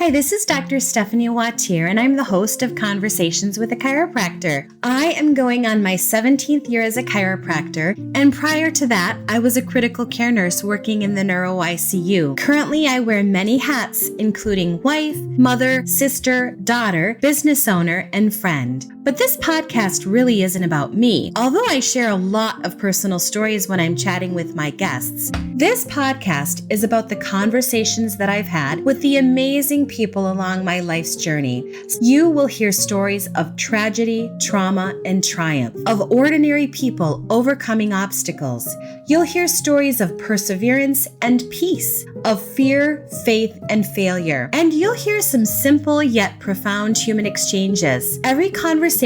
Hi, this is Dr. Stephanie Wautier, and I'm the host of Conversations with a Chiropractor. I am going on my 17th year as a chiropractor, and prior to that, I was a critical care nurse working in the neuro ICU. Currently, I wear many hats, including wife, mother, sister, daughter, business owner, and friend. But this podcast really isn't about me. Although I share a lot of personal stories when I'm chatting with my guests, this podcast is about the conversations that I've had with the amazing people along my life's journey. You will hear stories of tragedy, trauma, and triumph, of ordinary people overcoming obstacles. You'll hear stories of perseverance and peace, of fear, faith, and failure. And you'll hear some simple yet profound human exchanges. Every conversation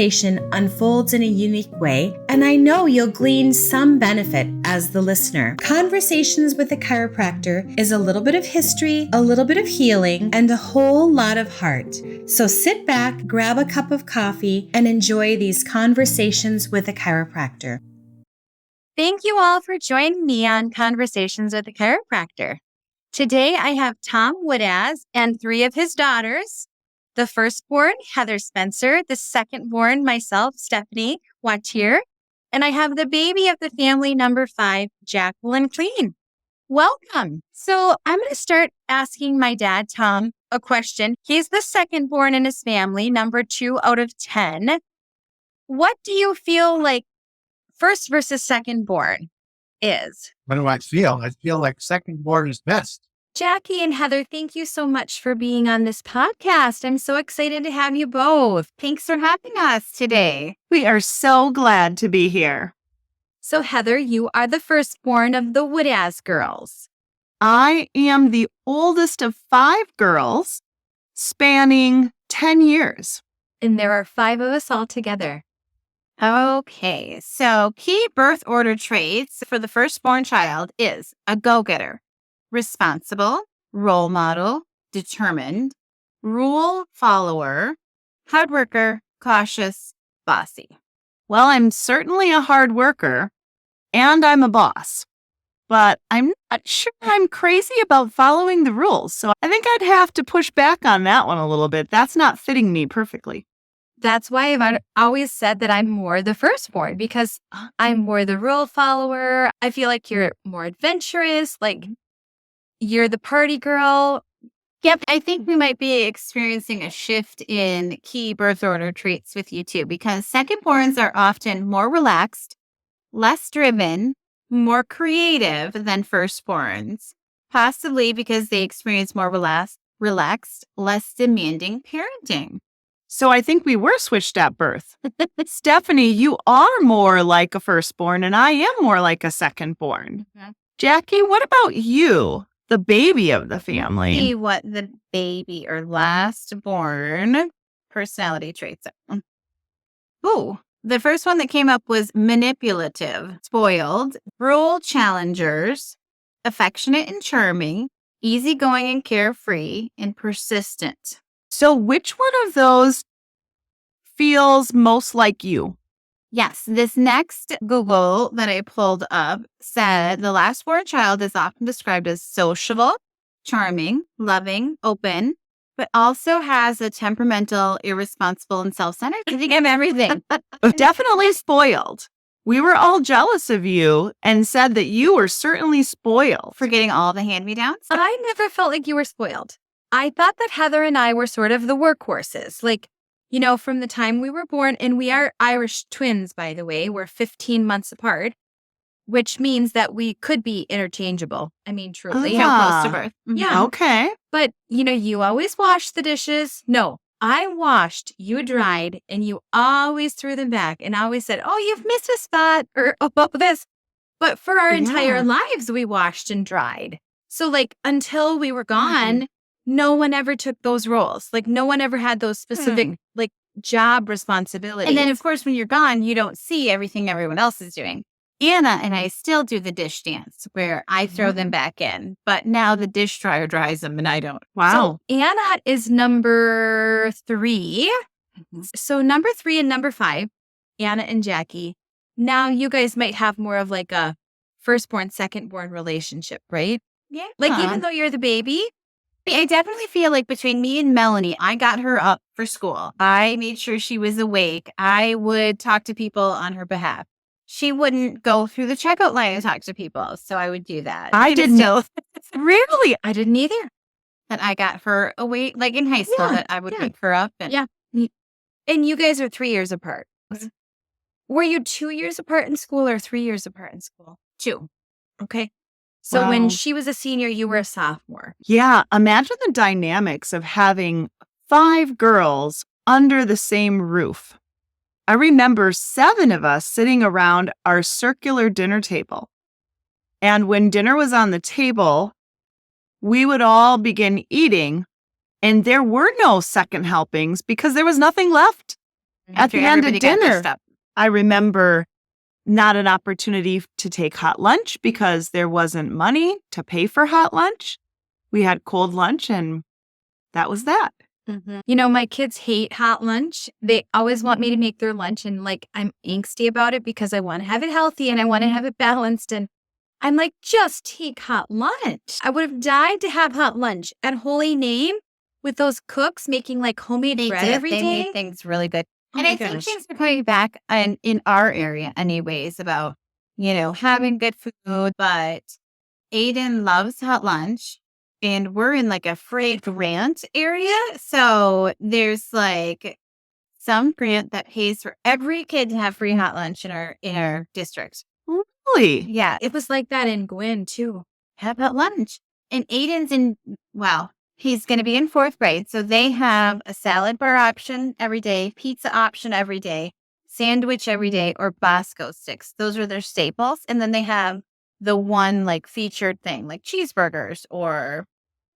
unfolds in a unique way, and I know you'll glean some benefit as the listener. Conversations with a Chiropractor is a little bit of history, a little bit of healing, and a whole lot of heart. So sit back, grab a cup of coffee, and enjoy these Conversations with a Chiropractor. Thank you all for joining me on Conversations with a Chiropractor. Today I have Tom Woodaz and 3 of his daughters. The firstborn, Heather Spencer, the secondborn, myself, Stephanie Wautier, and I have the baby of the family, number 5, Jacqueline Clean. Welcome. So I'm going to start asking my dad, Tom, a question. He's the secondborn in his family, number 2 out of 10. What do you feel like first versus secondborn is? What do I feel? I feel like secondborn is best. Jackie and Heather, thank you so much for being on this podcast. I'm so excited to have you both. Thanks for having us today. We are so glad to be here. So Heather, you are the firstborn of the Woodaz girls. I am the oldest of 5 girls, spanning 10 years. And there are 5 of us all together. Okay, so key birth order traits for the firstborn child is a go-getter, responsible, role model, determined, rule follower, hard worker, cautious, bossy. Well, I'm certainly a hard worker, and I'm a boss. But I'm not sure I'm crazy about following the rules, so I think I'd have to push back on that one a little bit. That's not fitting me perfectly. That's why I've always said that I'm more the firstborn, because I'm more the rule follower. I feel like you're more adventurous, like you're the party girl. Yep, I think we might be experiencing a shift in key birth order traits with you too, because secondborns are often more relaxed, less driven, more creative than firstborns, possibly because they experience more relaxed, less demanding parenting. So I think we were switched at birth. Stephanie, you are more like a firstborn, and I am more like a secondborn. Mhm. Jackie, what about you, the baby of the family? See what the baby or last born personality traits are. Ooh, the first one that came up was manipulative, spoiled, rule challengers, affectionate and charming, easygoing and carefree, and persistent. So which one of those feels most like you? Yes, this next Google that I pulled up said the last born child is often described as sociable, charming, loving, open, but also has a temperamental, irresponsible, and self-centered. I think I'm everything. Definitely spoiled. We were all jealous of you and said that you were certainly spoiled. For getting all the hand-me-downs. I never felt like you were spoiled. I thought that Heather and I were sort of the workhorses. Like, you know, from the time we were born, and we are Irish twins, by the way, we're 15 months apart, which means that we could be interchangeable. I mean, truly. Close to birth. Yeah. Okay. But, you know, you always washed the dishes. No, I washed, you dried, and you always threw them back and always said, oh, you've missed a spot or this. But for our entire lives, we washed and dried. So like until we were gone, no one ever took those roles. Like no one ever had those specific like job responsibilities. And then, of course, when you're gone, you don't see everything everyone else is doing. Anna and I still do the dish dance where I throw them back in, but now the dish dryer dries them and I don't. Wow. So Anna is number 3. So number 3 and number 5, Anna and Jackie. Now you guys might have more of like a firstborn, secondborn relationship, right? Yeah. Like even though you're the baby, I definitely feel like between me and Melanie, I got her up for school. I made sure she was awake. I would talk to people on her behalf. She wouldn't go through the checkout line and talk to people, so I would do that. I didn't know Really? I didn't either. that I got her awake, like in high school, Yeah, that I would yeah. wake her up. And Yeah. And you guys are 3 years apart. Were you 2 years apart in school or 3 years apart in school? 2. Okay. So when Wow. she was a senior, you were a sophomore. Yeah, imagine the dynamics of having 5 girls under the same roof. I remember 7 of us sitting around our circular dinner table. And when dinner was on the table, we would all begin eating, and there were no second helpings because there was nothing left. At After the end of everybody got their dinner, stuff. I remember not an opportunity to take hot lunch because there wasn't money to pay for hot lunch. We had cold lunch, and that was that. You know, my kids hate hot lunch. They always want me to make their lunch, and like I'm angsty about it because I want to have it healthy and I want to have it balanced. And I'm like, just take hot lunch. I would have died to have hot lunch at Holy Name with those cooks making like homemade bread every They day. made things really good. Oh And my I think gosh. things are coming back in our area anyways about, having good food. But Aiden loves hot lunch, and we're in like a free grant area. So there's like some grant that pays for every kid to have free hot lunch in our district. Really? Yeah, It was like that in Gwyn too. have hot lunch. And Aiden's he's going to be in 4th grade. So they have a salad bar option every day, pizza option every day, sandwich every day, or Bosco sticks. Those are their staples. And then they have the one like featured thing, like cheeseburgers or,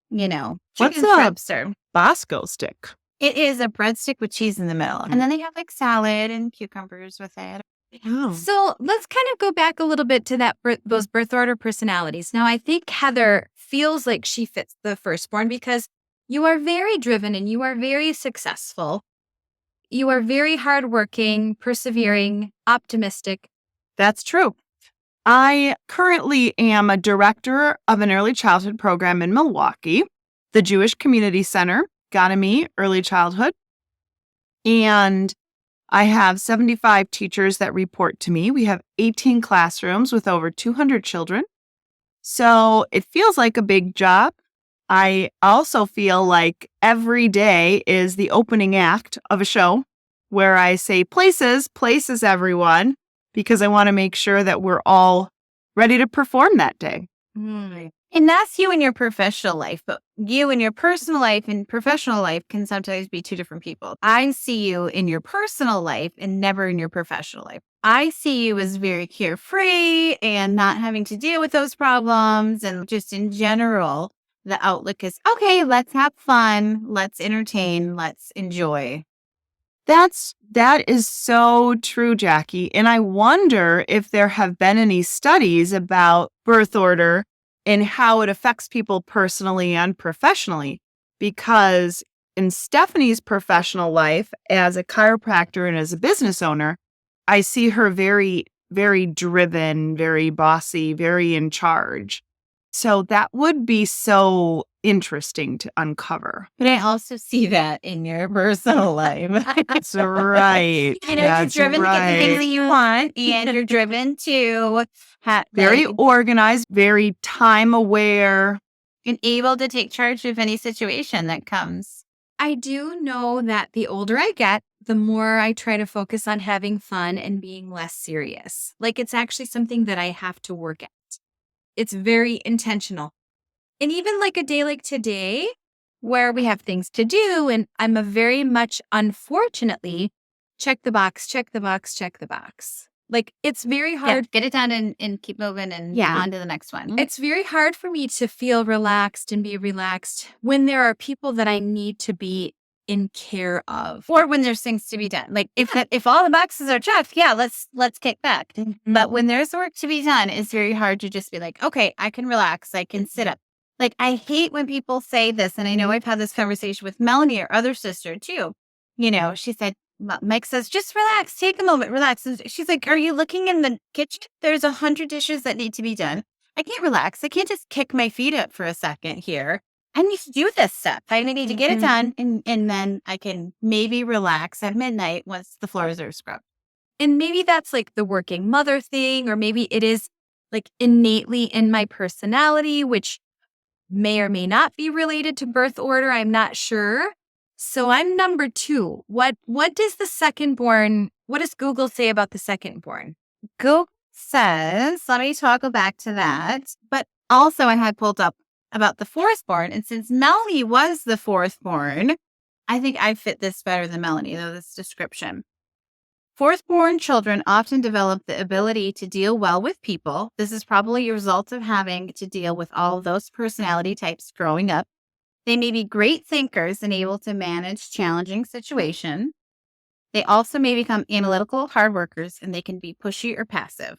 What's chicken a- strips. Or Bosco stick. it is a breadstick with cheese in the middle. And then they have like salad and cucumbers with it. Oh. So let's kind of go back a little bit to those birth order personalities. Now, I think Heather feels like she fits the firstborn because you are very driven and you are very successful. You are very hardworking, persevering, optimistic. That's true. I currently am a director of an early childhood program in Milwaukee, the Jewish Community Center, Ganami Early Childhood. And I have 75 teachers that report to me. We have 18 classrooms with over 200 children. So it feels like a big job. I also feel like every day is the opening act of a show where I say places everyone, because I want to make sure that we're all ready to perform that day. And that's you in your professional life, but you in your personal life and professional life can sometimes be 2 different people. I see you in your personal life and never in your professional life. I see you as very carefree and not having to deal with those problems. And just in general, the outlook is, okay, let's have fun. Let's entertain. Let's enjoy. That is so true, Jackie. And I wonder if there have been any studies about birth order and how it affects people personally and professionally. Because in Stephanie's professional life as a chiropractor and as a business owner, I see her very, very driven, very bossy, very in charge. So that would be so interesting to uncover. But I also see that in your personal life. That's right. You're That's driven to get the things right. that you want, and you're driven to Very organized, very time aware. and able to take charge of any situation that comes. I do know that the older I get, the more I try to focus on having fun and being less serious. Like it's actually something that I have to work at. It's very intentional. And even like a day like today, where we have things to do, and I'm a very much, unfortunately, check the box, check the box, check the box. Like it's very hard. Get it done and keep moving and on to the next one. It's very hard for me to feel relaxed and be relaxed when there are people that I need to be in care of. Or when there's things to be done. Like if all the boxes are checked, let's kick back. But when there's work to be done, it's very hard to just be like, okay, I can relax. I can sit up. Like I hate when people say this, and I know I've had this conversation with Melanie, our other sister too. She said, Mike says, just relax, take a moment, relax. And she's like, are you looking in the kitchen? There's 100 dishes that need to be done. I can't relax. I can't just kick my feet up for a second here. I need to do this stuff. I need to get it done. And then I can maybe relax at midnight once the floors are scrubbed. And maybe that's like the working mother thing, or maybe it is like innately in my personality, which may or may not be related to birth order. I'm not sure. So I'm number 2. What does the second-born, what does Google say about the second-born? Google says, let me go back to that. But also I had pulled up about the firstborn. And since Melanie was the fourthborn, I think I fit this better than Melanie, though, this description. Fourthborn children often develop the ability to deal well with people. This is probably a result of having to deal with all of those personality types growing up. They may be great thinkers and able to manage challenging situations. They also may become analytical hard workers, and they can be pushy or passive.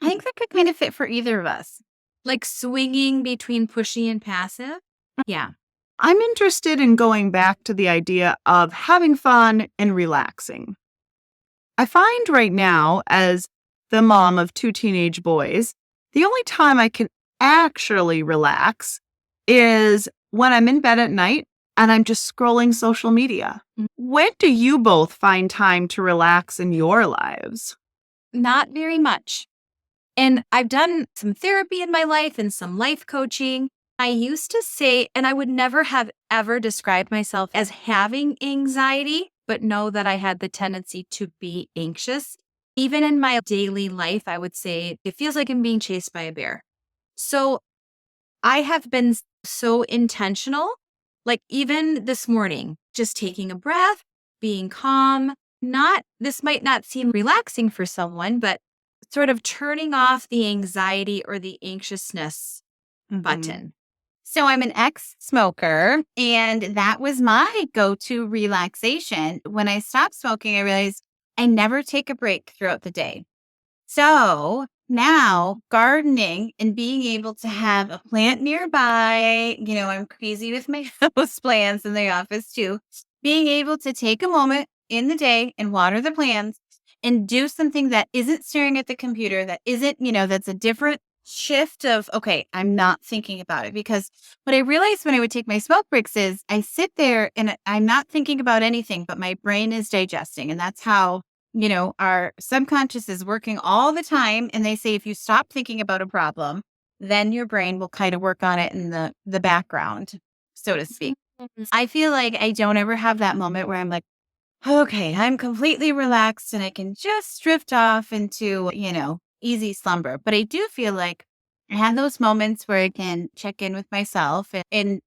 I think that could kind of fit for either of us. Like swinging between pushy and passive? Yeah. I'm interested in going back to the idea of having fun and relaxing. I find right now, as the mom of 2 teenage boys, the only time I can actually relax is when I'm in bed at night and I'm just scrolling social media. When do you both find time to relax in your lives? Not very much. And I've done some therapy in my life and some life coaching. I used to say, and I would never have ever described myself as having anxiety, but know that I had the tendency to be anxious. Even in my daily life, I would say it feels like I'm being chased by a bear. So I have been so intentional, like even this morning, just taking a breath, being calm. This might not seem relaxing for someone, but sort of turning off the anxiety or the anxiousness button. So I'm an ex-smoker, and that was my go-to relaxation. When I stopped smoking, I realized I never take a break throughout the day. So now gardening and being able to have a plant nearby, I'm crazy with my house plants in the office too. Being able to take a moment in the day and water the plants and do something that isn't staring at the computer, that isn't, that's a different shift of, okay, I'm not thinking about it. Because what I realized when I would take my smoke breaks is I sit there and I'm not thinking about anything, but my brain is digesting. And that's how, our subconscious is working all the time. And they say, if you stop thinking about a problem, then your brain will kind of work on it in the background, so to speak. I feel like I don't ever have that moment where I'm like, okay, I'm completely relaxed and I can just drift off into, easy slumber. But I do feel like I have those moments where I can check in with myself and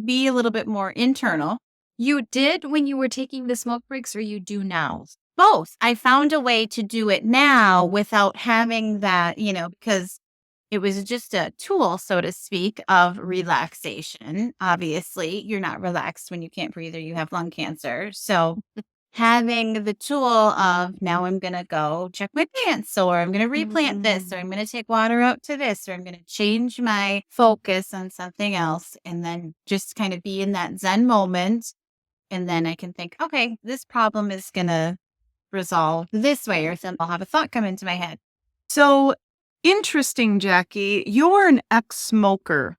be a little bit more internal. You did when you were taking the smoke breaks, or you do now? Both. I found a way to do it now without having that, because it was just a tool, so to speak, of relaxation. Obviously, you're not relaxed when you can't breathe or you have lung cancer. So having the tool of now I'm going to go check my plants, or I'm going to replant this, or I'm going to take water out to this, or I'm going to change my focus on something else, and then just kind of be in that Zen moment. And then I can think, okay, this problem is going to resolve this way, or then I'll have a thought come into my head. So interesting, Jackie. You're an ex-smoker,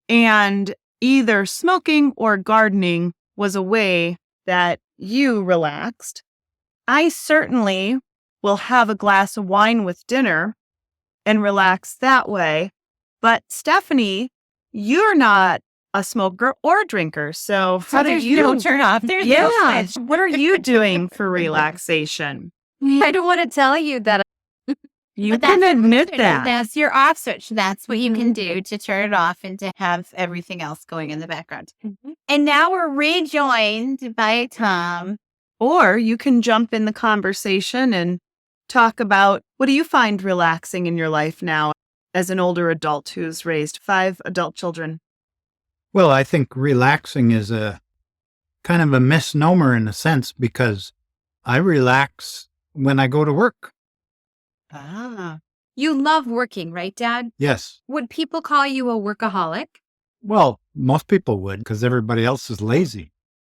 and either smoking or gardening was a way that you relaxed. I certainly will have a glass of wine with dinner and relax that way. But Stephanie, you're not a smoker or drinker. So how do you don't turn off? There's no switch. What are you doing for relaxation? I don't want to tell you that. You can admit that. That's your off switch. That's what you can do to turn it off and to have everything else going in the background. And now we're rejoined by Tom. Or you can jump in the conversation and talk about, what do you find relaxing in your life now as an older adult who's raised 5 adult children? Well, I think relaxing is a kind of a misnomer in a sense, because I relax when I go to work. You love working, right, Dad? Yes. Would people call you a workaholic? Well, most people would, because everybody else is lazy.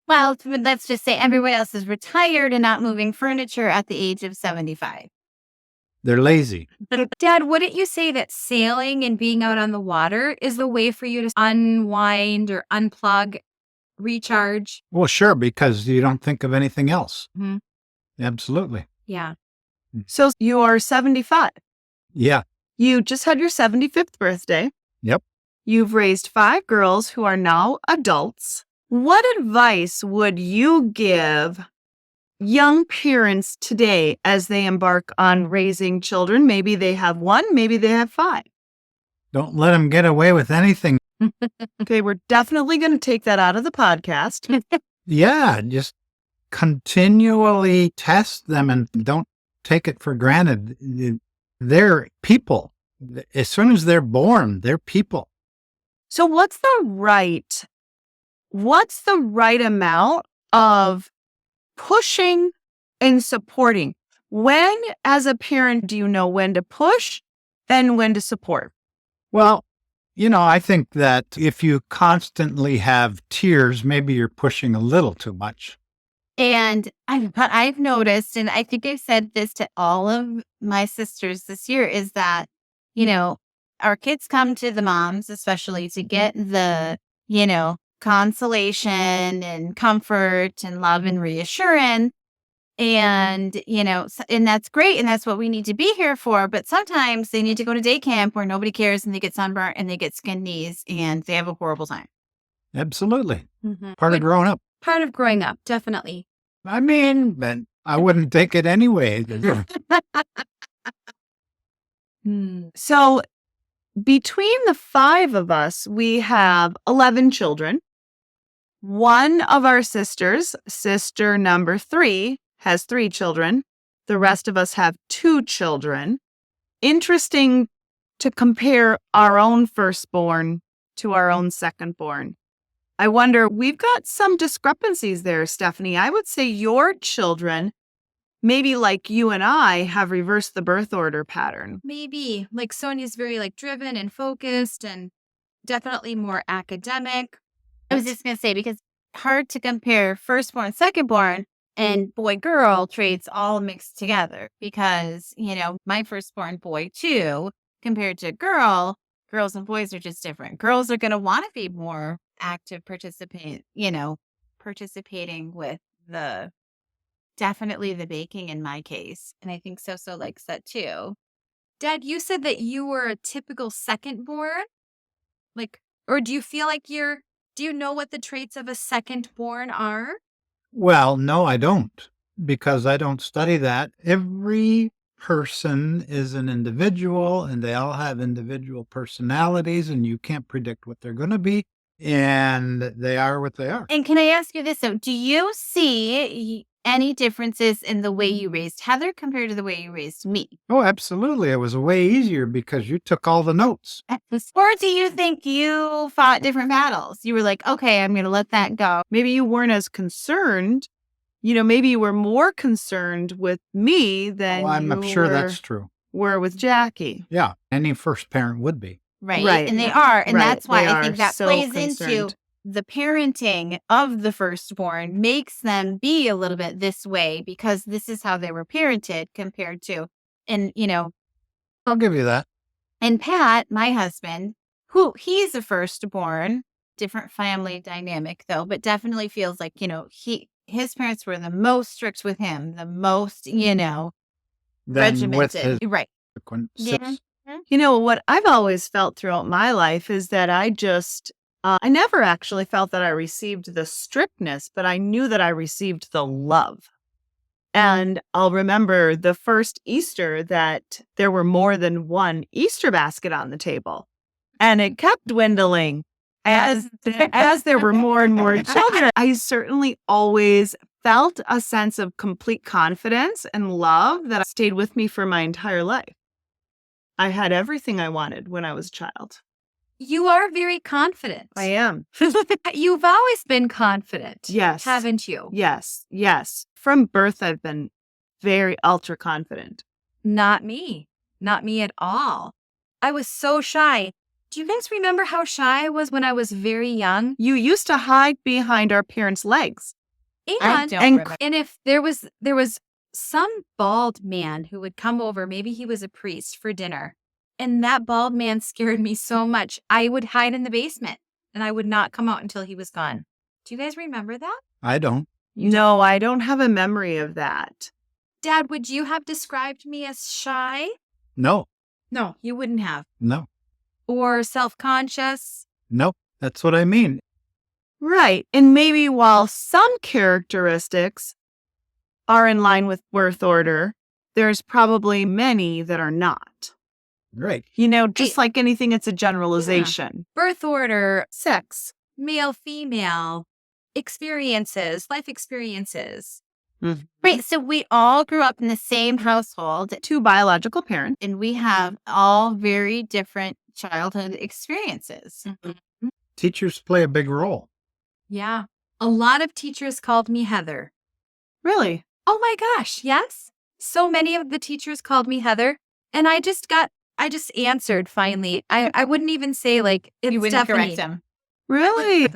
Well, let's just say everybody else is retired and not moving furniture at the age of 75. They're lazy. Dad, wouldn't you say that sailing and being out on the water is the way for you to unwind or unplug, recharge? Well, sure, because you don't think of anything else. Mhm. Absolutely. Yeah. So you are 75. Yeah. You just had your 75th birthday. Yep. You've raised 5 girls who are now adults. What advice would you give young parents today as they embark on raising children? Maybe they have 1, maybe they have 5. Don't let them get away with anything. Okay, we're definitely going to take that out of the podcast. Yeah, just continually test them and don't take it for granted. They're people. As soon as they're born, they're people. So what's the right amount of pushing and supporting? When, as a parent, do you know when to push and when to support? Well, I think that if you constantly have tears, maybe you're pushing a little too much. And I've noticed, and I think I've said this to all of my sisters this year, is that, our kids come to the moms, especially to get the, consolation and comfort and love and reassurance. And, and that's great. And that's what we need to be here for. But sometimes they need to go to day camp where nobody cares and they get sunburnt and they get skinned knees and they have a horrible time. Absolutely. Mm-hmm. Part of growing up. Part of growing up, definitely. I mean, but I wouldn't take it anyway. So between the 5 of us, we have 11 children. One of our sisters, sister number 3, has 3 children. The rest of us have 2 children. Interesting to compare our own firstborn to our own secondborn. I wonder, we've got some discrepancies there, Stephanie. I would say your children, maybe like you and I, have reversed the birth order pattern. Maybe. Like Sonia's very driven and focused and definitely more academic. I was just going to say, because hard to compare firstborn, secondborn, and boy-girl traits all mixed together. Because, my firstborn boy, too, compared to girls and boys are just different. Girls are going to want to be more active, participating with definitely the baking in my case. And I think So likes that too. Dad, you said that you were a typical secondborn? Or do you feel like do you know what the traits of a secondborn are? Well, no, I don't, because I don't study that. Every person is an individual and they all have individual personalities and you can't predict what they're going to be. And they are what they are. And can I ask you this? So do you see any differences in the way you raised Heather compared to the way you raised me? Oh, absolutely. It was way easier because you took all the notes. Or do you think you fought different battles? You were like, okay, I'm going to let that go. Maybe you weren't as concerned. Maybe you were more concerned with me than I'm sure that's true. Were with Jackie. Yeah. Any first parent would be. Right. And they are. And that's why I think that so plays concerned. into the parenting of the firstborn, makes them be a little bit this way because this is how they were parented compared to, and, I'll give you that. And Pat, my husband, he's a firstborn, different family dynamic though, but definitely feels like, his parents were the most strict with him, the most, regimented. Right. Yeah. What I've always felt throughout my life is that I never actually felt that I received the strictness, but I knew that I received the love. And I'll remember the first Easter that there were more than one Easter basket on the table. And it kept dwindling as there were more and more children. I certainly always felt a sense of complete confidence and love that stayed with me for my entire life. I had everything I wanted when I was a child. You are very confident. I am. You've always been confident. Yes. Haven't you? Yes. From birth, I've been very ultra confident. Not me. Not me at all. I was so shy. Do you guys remember how shy I was when I was very young? You used to hide behind our parents' legs. And if there was some bald man who would come over. Maybe he was a priest for dinner. And that bald man scared me so much. I would hide in the basement and I would not come out until he was gone. Do you guys remember that? I don't. No, I don't have a memory of that. Dad, would you have described me as shy? No, No, you wouldn't have. no, Or self-conscious? no. That's what I mean. Right. And maybe while some characteristics are in line with birth order, there's probably many that are not. Right. Just like anything, it's a generalization. Birth order, sex, male, female, experiences, life experiences. Right. So we all grew up in the same household, 2 biological parents. and we have all very different childhood experiences. Teachers play a big role. Yeah. A lot of teachers called me Heather. Really? Oh my gosh, yes. So many of the teachers called me Heather. And I just answered finally. I wouldn't even say like, it's You wouldn't Stephanie. correct them. Really?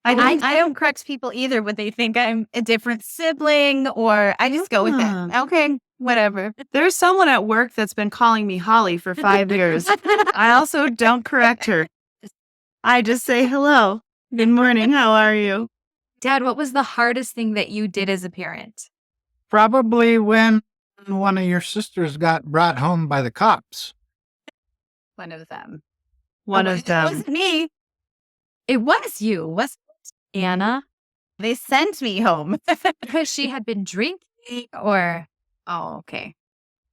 I don't correct people either when they think I'm a different sibling, or I just go with it. Okay, whatever. There's someone at work that's been calling me Holly for 5 years. I also don't correct her. I just say hello. Good morning. How are you? Dad, what was the hardest thing that you did as a parent? Probably when one of your sisters got brought home by the cops. One of them. One of It them. wasn't me. It was you, wasn't it, Anna? They sent me home. Because she had been drinking or... Oh, okay.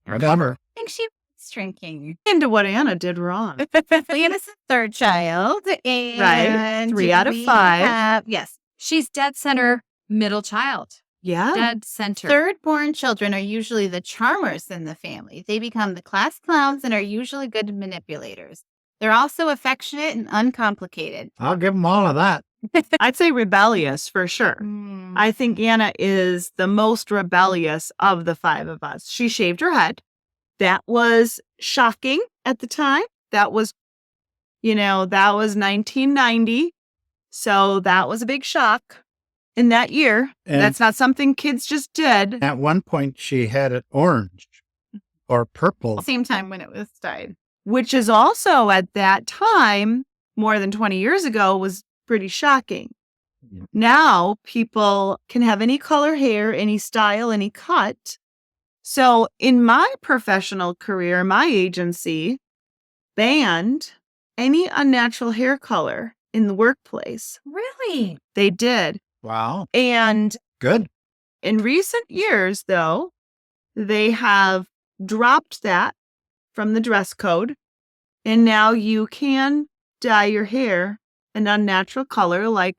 Whatever. I think she was drinking. Into what Anna did wrong. Leanna's the third child. And 3 out of we 5. Yes. She's dead center, middle child. Yeah. Dead center. Third-born children are usually the charmers in the family. They become the class clowns and are usually good manipulators. They're also affectionate and uncomplicated. I'll give them all of that. I'd say rebellious for sure. I think Anna is the most rebellious of the 5 of us. She shaved her head. That was shocking at the time. That was 1990. So that was a big shock in that year. And That's not something kids just did. at one point, she had it orange or purple. Same time when it was dyed. Which is also at that time, more than 20 years ago, was pretty shocking. Yeah. Now people can have any color hair, any style, any cut. So in my professional career, my agency banned any unnatural hair color in the workplace. Really? They did. Wow. And Good. in recent years, though, they have dropped that from the dress code. And now you can dye your hair an unnatural color like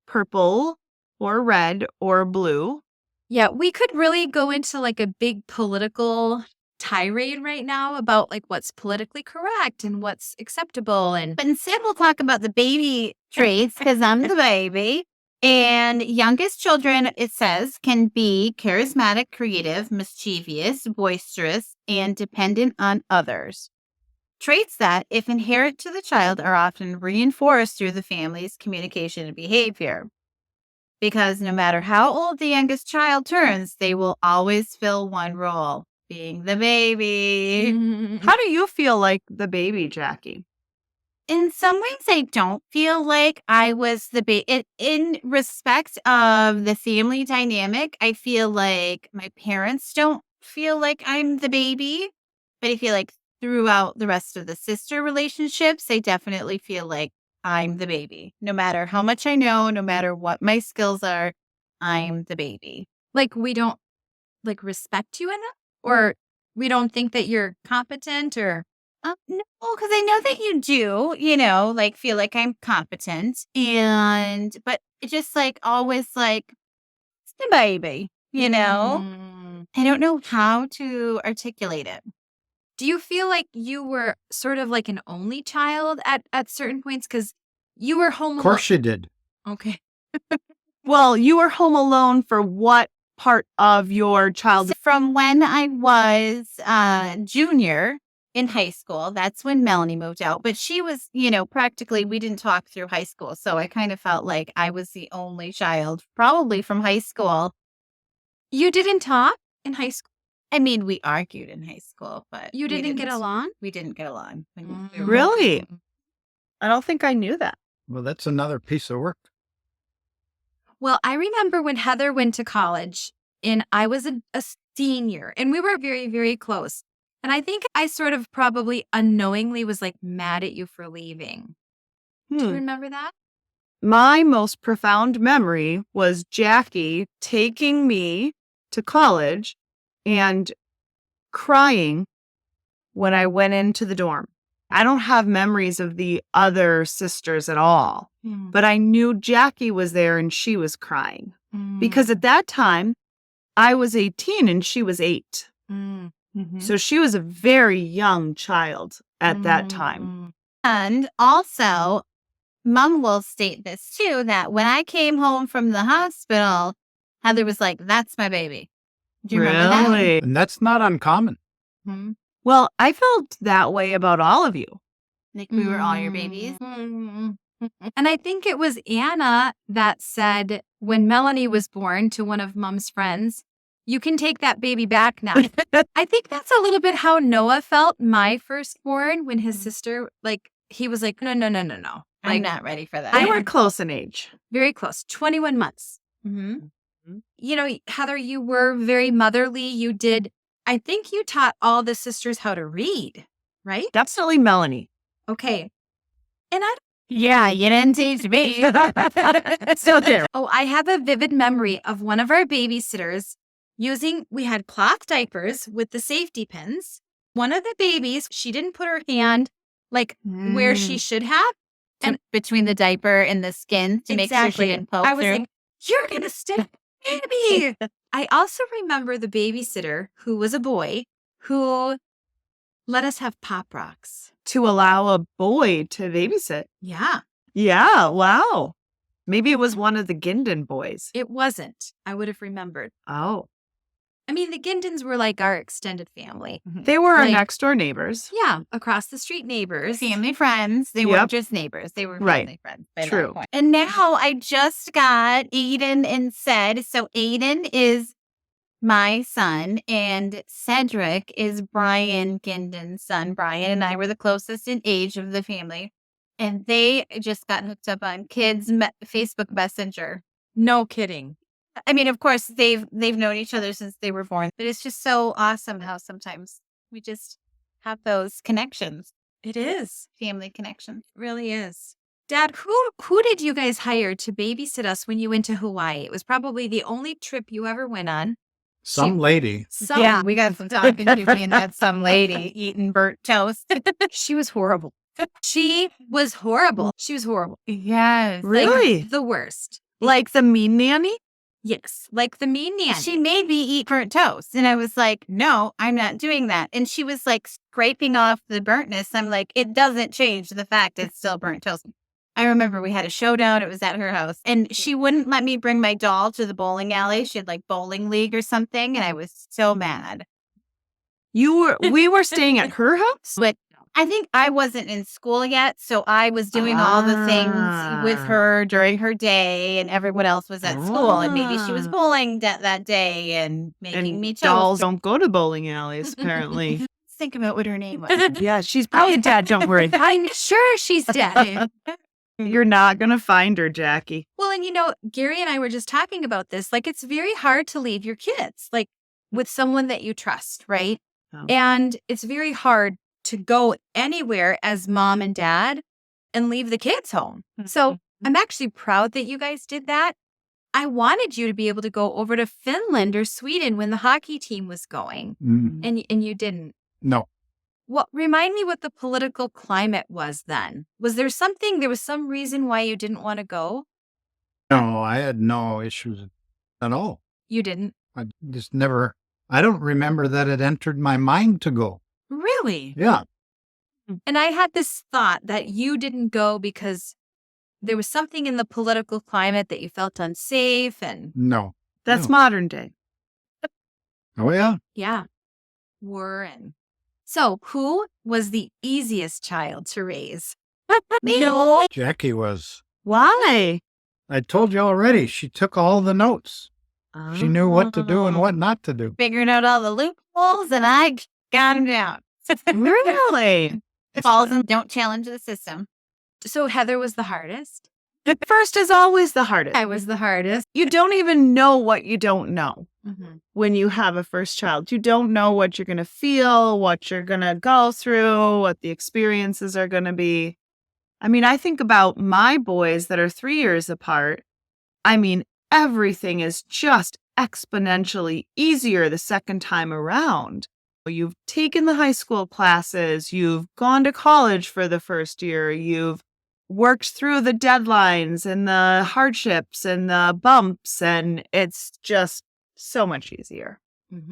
purple or red or blue. Yeah, we could really go into like a big political tirade right now about like what's politically correct and what's acceptable. And But instead, we'll talk about the baby traits because I'm the baby. And youngest children, it says, can be charismatic, creative, mischievous, boisterous, and dependent on others. Traits that, if inherent to the child, are often reinforced through the family's communication and behavior. Because no matter how old the youngest child turns, they will always fill one role, being the baby. How do you feel like the baby, Jackie? In some ways, I don't feel like I was the baby. In respect of the family dynamic, I feel like my parents don't feel like I'm the baby. But I feel like throughout the rest of the sister relationships, I definitely feel like I'm the baby. No matter how much I know, no matter what my skills are, I'm the baby. like we don't like respect you enough, or we don't think that you're competent, or No, because I know that you do, like feel like I'm competent. But it just like always like, it's the baby, I don't know how to articulate it. Do you feel like you were sort of like an only child at certain points because you were home Of course you did. Okay. Well, you were home alone for what part of your childhood? From when I was junior in high school, that's when Melanie moved out. But she was, practically, we didn't talk through high school. So I kind of felt like I was the only child, probably from high school. You didn't talk in high school? I mean, we argued in high school, but You we didn't get along? We didn't get along. Really? I don't think I knew that. Well, that's another piece of work. Well, I remember when Heather went to college and I was a senior and we were very, very close. And I think I sort of probably unknowingly was like mad at you for leaving. Do you remember that? My most profound memory was Jackie taking me to college and crying when I went into the dorm. I don't have memories of the other sisters at all, but I knew Jackie was there and she was crying because at that time I was 18 and she was 8. So she was a very young child at that time. And also, Mom will state this too, that when I came home from the hospital, Heather was like, "That's my baby." Do you remember that? Really? And that's not uncommon. Well, I felt that way about all of you. Like we were all your babies. And I think it was Anna that said when Melanie was born to one of Mom's friends, "You can take that baby back now." I think that's a little bit how Noah felt, my firstborn, when his sister, like, he was like, no. I'm Like, not ready for that. They were close in age. very close, 21 months. You know, Heather, you were very motherly. You did, I think you taught all the sisters how to read, right? Definitely Melanie. Okay. And I Yeah, you didn't teach me. So there. Oh, I have a vivid memory of one of our babysitters we had cloth diapers with the safety pins. One of the babies, she didn't put her hand like where she should have. And between the diaper and the skin to make sure she didn't poke I was through. like, "You're going to stick baby." I also remember the babysitter who was a boy who let us have Pop Rocks. To allow a boy to babysit. Yeah, Yeah, wow. Maybe it was one of the Ginden boys. it wasn't. I would have remembered. Oh. I mean, the Gindens were like our extended family. They were our Like- next door neighbors. Yeah, across the street neighbors. Family friends. They Yep. weren't just neighbors. They were Right. family friends. by that True. point. And now I just got Aiden and Ced. So Aiden is my son and Cedric is Brian Ginden's son. Brian and I were the closest in age of the family. And they just got hooked up on Facebook Messenger. No kidding. I mean, of course, they've known each other since they were born, but it's just so awesome how sometimes we just have those connections, It is. family connections. It really is. Dad, who did you guys hire to babysit us when you went to Hawaii? It was probably the only trip you ever went on. Some lady. Yeah, we got some talking to me and that some lady eating burnt toast. She was horrible. She was horrible. She was horrible. Yes. Like, Really? the worst. Like the mean nanny? Yes. Like the mean nanny. She made me eat burnt toast. And I was like, "No, I'm not doing that." And she was like scraping off the burntness. I'm like, it doesn't change the fact it's still burnt toast. I remember we had a showdown. It was at her house. And she wouldn't let me bring my doll to the bowling alley. She had like bowling league or something. And I was so mad. We were staying at her house? But I think I wasn't in school yet. So I was doing all the things with her during her day and everyone else was at school. And maybe she was bowling that day and making And me toast. dolls don't go to bowling alleys, apparently. Let's think about what her name was. Yeah, she's probably dead. Don't worry. I'm sure she's dead. You're not going to find her, Jackie. Well, and you know, Gary and I were just talking about this. Like, it's very hard to leave your kids, like, with someone that you trust, right? Oh. And it's very hard to go anywhere as mom and dad and leave the kids home. So I'm actually proud that you guys did that. I wanted you to be able to go over to Finland or Sweden when the hockey team was going, and you didn't. No. Well, remind me what the political climate was then. Was there some reason why you didn't want to go? No, I had no issues at all. You didn't? I just never, I don't remember that it entered my mind to go. Really? Yeah. And I had this thought that you didn't go because there was something in the political climate that you felt unsafe and No. That's No. modern day. Oh, yeah. yeah, war and. So who was the easiest child to raise? No. Jackie was. Why? I told you already, she took all the notes. She knew what to do and what not to do. Figured out all the loopholes and I got him down. Really? Falls and don't challenge the system. So Heather was the hardest. The first is always the hardest. I was the hardest. You don't even know what you don't know Mm-hmm. when you have a first child. You don't know what you're going to feel, what you're going to go through, what the experiences are going to be. I mean, I think about my boys that are 3 years apart. I mean, everything is just exponentially easier the second time around. You've taken the high school classes, you've gone to college for the first year, you've worked through the deadlines and the hardships and the bumps, and it's just so much easier.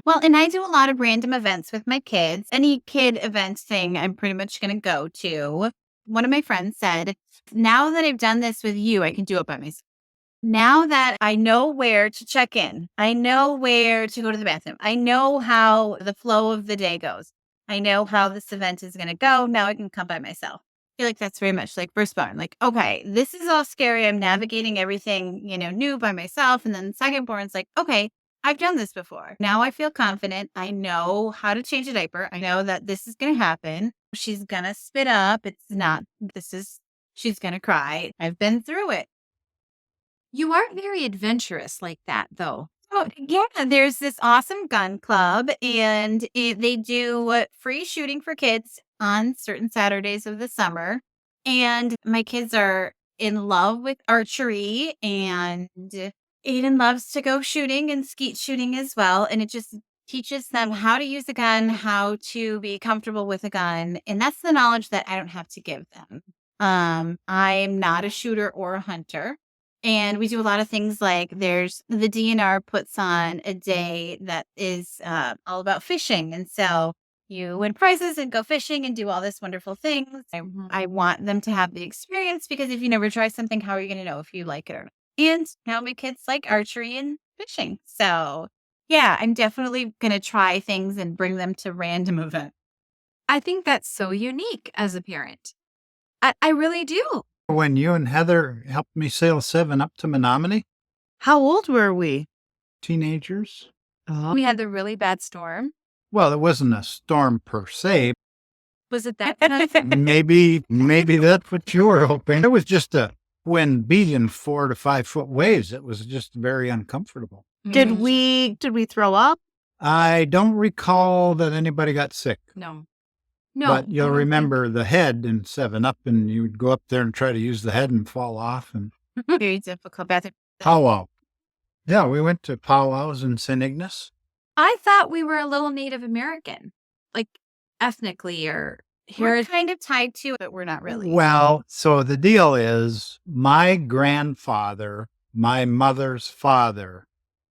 Well, and I do a lot of random events with my kids. Any kid event thing I'm pretty much going to go to. One of my friends said, now that I've done this with you, I can do it by myself. Now that I know where to check in, I know where to go to the bathroom, I know how the flow of the day goes, I know how this event is going to go, now I can come by myself. I feel like that's very much like firstborn. Like, okay, this is all scary. I'm navigating everything, new by myself. And then secondborn's like, okay, I've done this before. Now I feel confident. I know how to change a diaper. I know that this is going to happen. She's going to spit up. She's going to cry. I've been through it. You aren't very adventurous like that, though. Oh, yeah. There's this awesome gun club, and they do free shooting for kids on certain Saturdays of the summer. And my kids are in love with archery, and Aiden loves to go shooting and skeet shooting as well. And it just teaches them how to use a gun, how to be comfortable with a gun. And that's the knowledge that I don't have to give them. I'm not a shooter or a hunter. And we do a lot of things like there's the DNR puts on a day that is all about fishing. And so you win prizes and go fishing and do all this wonderful things. I want them to have the experience, because if you never try something, how are you going to know if you like it or not? And now my kids like archery and fishing. So yeah, I'm definitely going to try things and bring them to random events. I think that's so unique as a parent. I really do. When you and Heather helped me sail 7 up to Menominee, How old were we? teenagers. We had the really bad storm. Well, it wasn't a storm per se. Was it that kind of Maybe that's what you were hoping. It was just a wind beating 4 to 5 foot waves. It was just very uncomfortable. Did we throw up? I don't recall that anybody got sick. No. But you'll remember the head in 7 Up, and you would go up there and try to use the head and fall off. And Very difficult. powwow. Yeah, we went to powwows in St. Ignace. I thought we were a little Native American, like ethnically or We're kind of tied to it, but we're not really. Well, so the deal is my grandfather, my mother's father,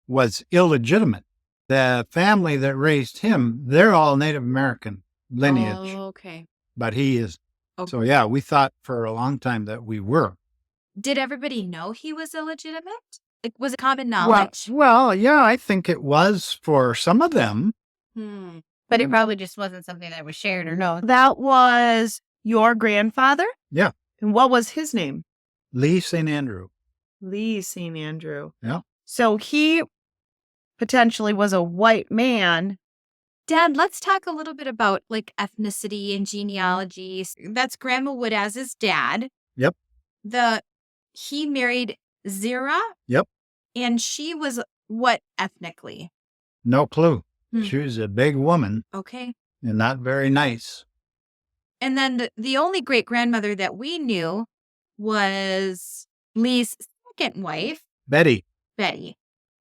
was illegitimate. The family that raised him, they're all Native American lineage, Oh, okay. but he is. Okay. So yeah, we thought for a long time that we were. Did everybody know he was illegitimate? Like, was it common knowledge? Well, yeah, I think it was for some of them. But it probably just wasn't something that was shared or known. That was your grandfather? Yeah. And what was his name? Lee St. Andrew. Lee St. Andrew. Yeah. So he potentially was a white man. Dad, let's talk a little bit about like ethnicity and genealogy. That's Grandma Woodaz's dad. Yep. He married Zira. Yep. And she was what ethnically? No clue. Hmm. She was a big woman Okay. and not very nice. And then the only great grandmother that we knew was Lee's second wife, Betty. Betty.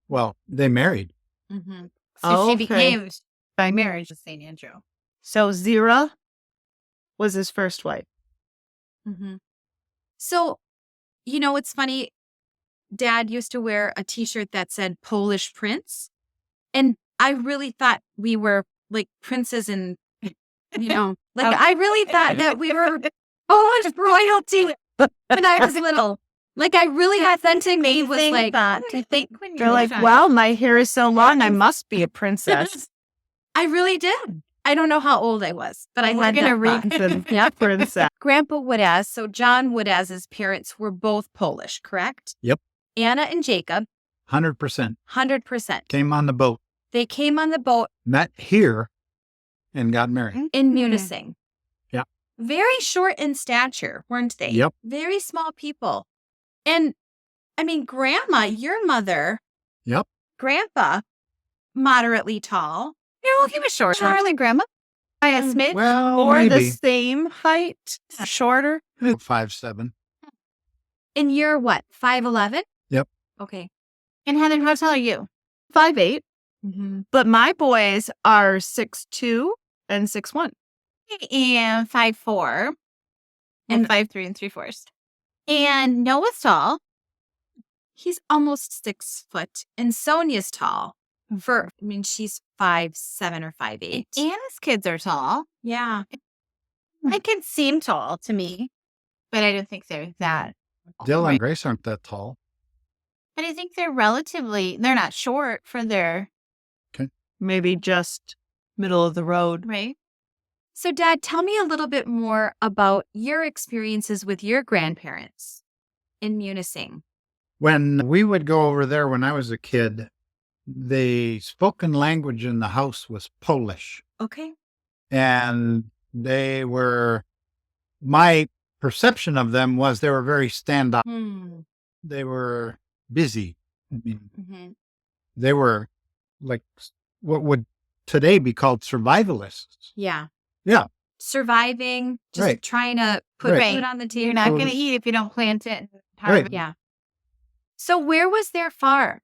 Well, they married. Mm-hmm. So she Okay. became by marriage with St. Andrew. So Zira was his first wife. Mm-hmm. So, it's funny. Dad used to wear a T-shirt that said Polish Prince. And I really thought we were like princes and, I really thought that we were Polish royalty when I was little. Like, I really had that to me was like, to think when They're like, wow, my hair is so long, I must be a princess. I really did. I don't know how old I was, but I We're had going to that read thought. the princess. Grandpa Woodaz, so John Woodaz's parents were both Polish, correct? Yep. Anna and Jacob. 100%. 100%. Came on the boat, They came on the boat met here, and got married. in Munising. Yeah. Very short in stature, weren't they? Yep. Very small people. And I mean, Grandma, your mother, Yep. Grandpa, moderately tall. Yeah, well, he was short. Shorter than grandma by a smidge. Well, Or the maybe same height, shorter. 5'7". And you're what, 5'11"? Yep. Okay. And Heather, how tall are you? 5'8". Mm-hmm. But my boys are 6'2" and 6'1". I am 5'4" and 5'3" and 3/4. And Noah's tall. He's almost 6 foot. And Sonia's tall. She's 5'7" or 5'8". Anna's kids are tall. Yeah. My kids seem tall to me, but I don't think they're that. Dylan and Grace aren't that tall. But I think they're not short for their, Maybe just middle of the road. right? So, Dad, tell me a little bit more about your experiences with your grandparents in Munising. When we would go over there when I was a kid, the spoken language in the house was Polish. Okay. And my perception of them was they were very standoff. They were busy. I mean, Mm-hmm. they were like what would today be called survivalists. Yeah. Yeah. Surviving, just Right. trying to put Right. food on the table. You're not going to eat if you don't plant it. Right. Yeah. So, where was their farm?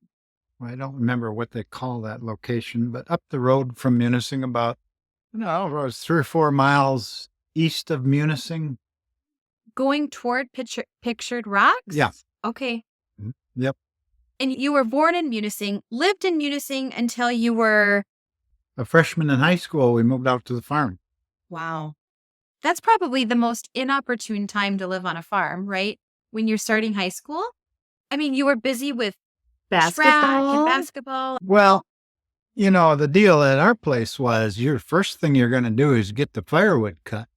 I don't remember what they call that location, but up the road from Munising about, it was 3 or 4 miles east of Munising. Going toward Pictured Rocks? Yeah. Okay. Yep. And you were born in Munising, lived in Munising until you were... A freshman in high school, we moved out to the farm. Wow. That's probably the most inopportune time to live on a farm, right? When you're starting high school? I mean, you were busy with track and basketball. Well, the deal at our place was your first thing you're going to do is get the firewood cut.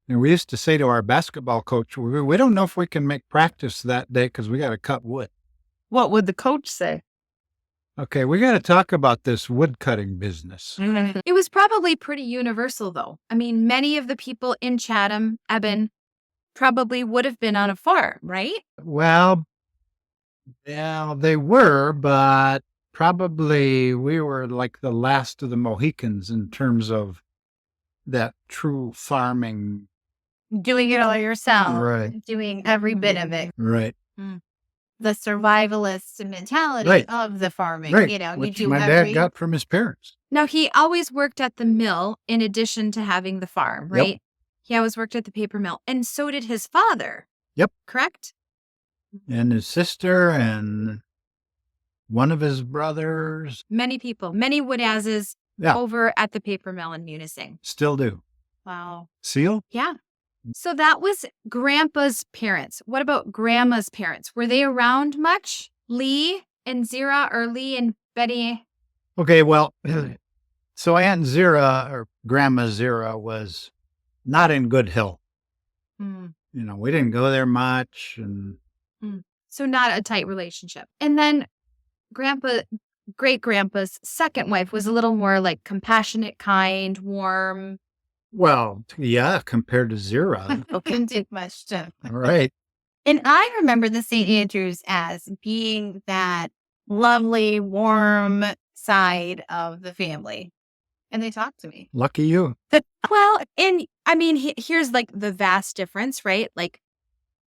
And we used to say to our basketball coach, we don't know if we can make practice that day because we got to cut wood. What would the coach say? Okay, we got to talk about this wood cutting business. It was probably pretty universal, though. I mean, many of the people in Chatham, Eben, probably would have been on a farm, right? Well, yeah, they were, but probably we were like the last of the Mohicans in terms of that true farming. Doing it all yourself. Right. Doing every bit of it. Right. The survivalist mentality Right. of the farming. Right. You Which do my dad got from his parents. Now, he always worked at the mill in addition to having the farm, right? He always worked at the paper mill. And so did his father. Yep. Correct? And his sister and one of his brothers. Many people, many Woodazes Yeah. over at the paper mill in Munising. Still do. Wow. Seal? Yeah. So that was Grandpa's parents. What about Grandma's parents? Were they around much? Lee and Zira, or Lee and Betty? Okay, well, so Aunt Zira or Grandma Zira was not in Good Hill. We didn't go there much. And So not a tight relationship. And then great grandpa's second wife was a little more like compassionate, kind, warm. well, yeah, compared to Zira. Didn't do much stuff. Right. And I remember the St. Andrews as being that lovely, warm side of the family. And they talked to me. Lucky you. Well, and I mean, here's like the vast difference, right? Like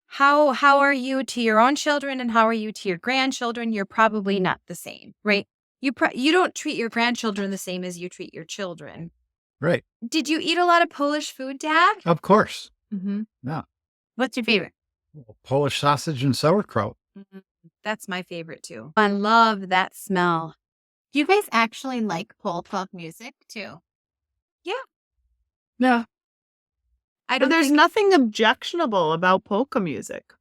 how are you to your own children and how are you to your grandchildren? You're probably not the same, right? You don't treat your grandchildren the same as you treat your children. Right. Did you eat a lot of Polish food, Dad? Of course. Mm-hmm. Yeah. What's your favorite? Polish sausage and sauerkraut. That's my favorite too. I love that smell. Do you guys actually like polka music too? Yeah. But there's nothing objectionable about polka music.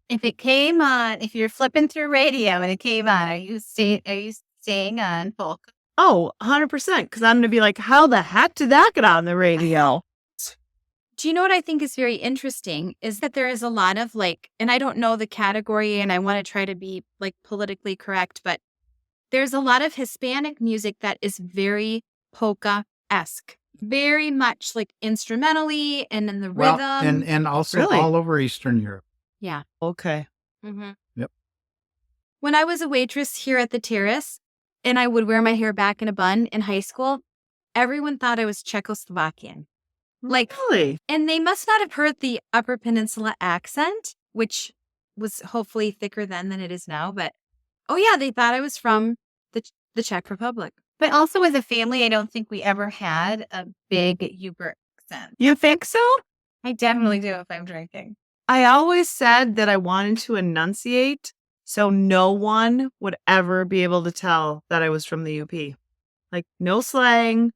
If it came on, if you're flipping through radio and it came on, are you staying on polka? Oh, 100%. Because I'm going to be like, how the heck did that get on the radio? Do you know what I think is very interesting is that there is a lot of like, and I don't know the category and I want to try to be like politically correct, but there's a lot of Hispanic music that is very polka-esque, very much like instrumentally and in the Well, rhythm. and also Really? all over Eastern Europe. Yeah. Okay. Mm-hmm. Yep. When I was a waitress here at the Terrace and I would wear my hair back in a bun in high school, everyone thought I was Czechoslovakian. Like, Really? and they must not have heard the Upper Peninsula accent, which was hopefully thicker then than it is now. But, oh yeah, they thought I was from the Czech Republic. But also as a family, I don't think we ever had a big Uber accent. You think so? I definitely do if I'm drinking. I always said that I wanted to enunciate so no one would ever be able to tell that I was from the UP. Like, no slang.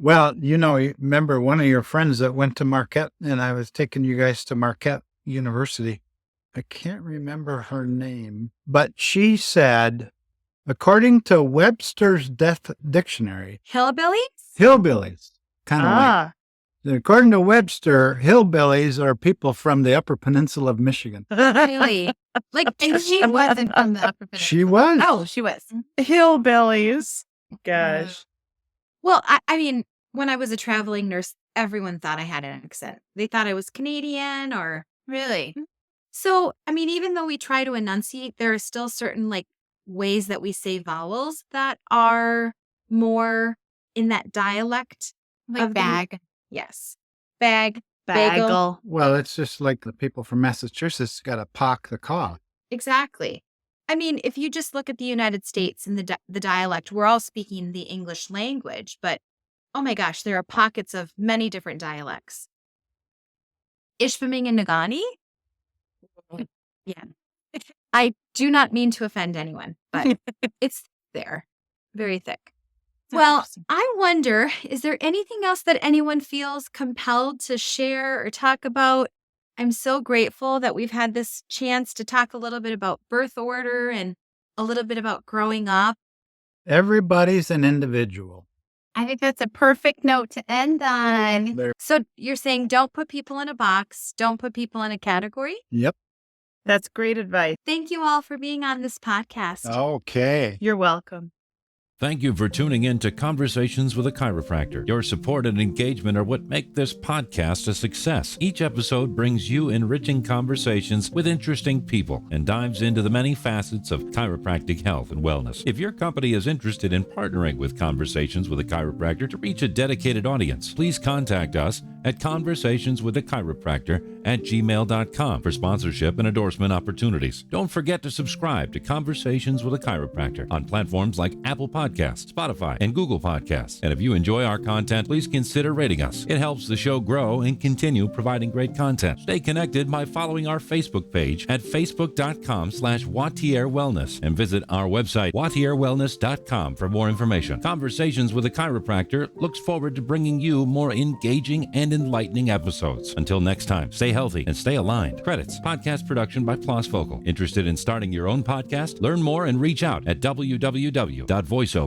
Well, you remember one of your friends that went to Marquette, and I was taking you guys to Marquette University. I can't remember her name, but she said, according to Webster's Dictionary, hillbillies, kind of like. According to Webster, hillbillies are people from the Upper Peninsula of Michigan. Really? Like, And she wasn't from the Upper Peninsula. She was. Oh, she was. Hillbillies. Gosh. well, I mean, when I was a traveling nurse, everyone thought I had an accent. They thought I was Canadian or. Really? So, I mean, even though we try to enunciate, there are still certain like ways that we say vowels that are more in that dialect. Like Of the- bag. Yes. Bag, bagel. Bagel. Well, it's just like the people from Massachusetts got to pock the caw. Exactly. I mean, if you just look at the United States and the dialect, we're all speaking the English language, but oh my gosh, there are pockets of many different dialects. Ishpeming and Nagani? Yeah. I do not mean to offend anyone, but it's there. Very thick. Well, I wonder, is there anything else that anyone feels compelled to share or talk about? I'm so grateful that we've had this chance to talk a little bit about birth order and a little bit about growing up. Everybody's an individual. I think that's a perfect note to end on. So you're saying don't put people in a box, don't put people in a category? Yep. That's great advice. Thank you all for being on this podcast. Okay. You're welcome. Thank you for tuning in to Conversations with a Chiropractor. Your support and engagement are what make this podcast a success. Each episode brings you enriching conversations with interesting people and dives into the many facets of chiropractic health and wellness. If your company is interested in partnering with Conversations with a Chiropractor to reach a dedicated audience, please contact us at conversationswithachiropractor@gmail.com for sponsorship and endorsement opportunities. Don't forget to subscribe to Conversations with a Chiropractor on platforms like Apple Podcasts, Spotify, and Google Podcasts. And if you enjoy our content, please consider rating us. It helps the show grow and continue providing great content. Stay connected by following our Facebook page at facebook.com/Wautier Wellness and visit our website, wautierwellness.com, for more information. Conversations with a Chiropractor looks forward to bringing you more engaging and enlightening episodes. Until next time, stay healthy and stay aligned. Credits: podcast production by Plus Vocal. Interested in starting your own podcast? Learn more and reach out at www.voiceover.work.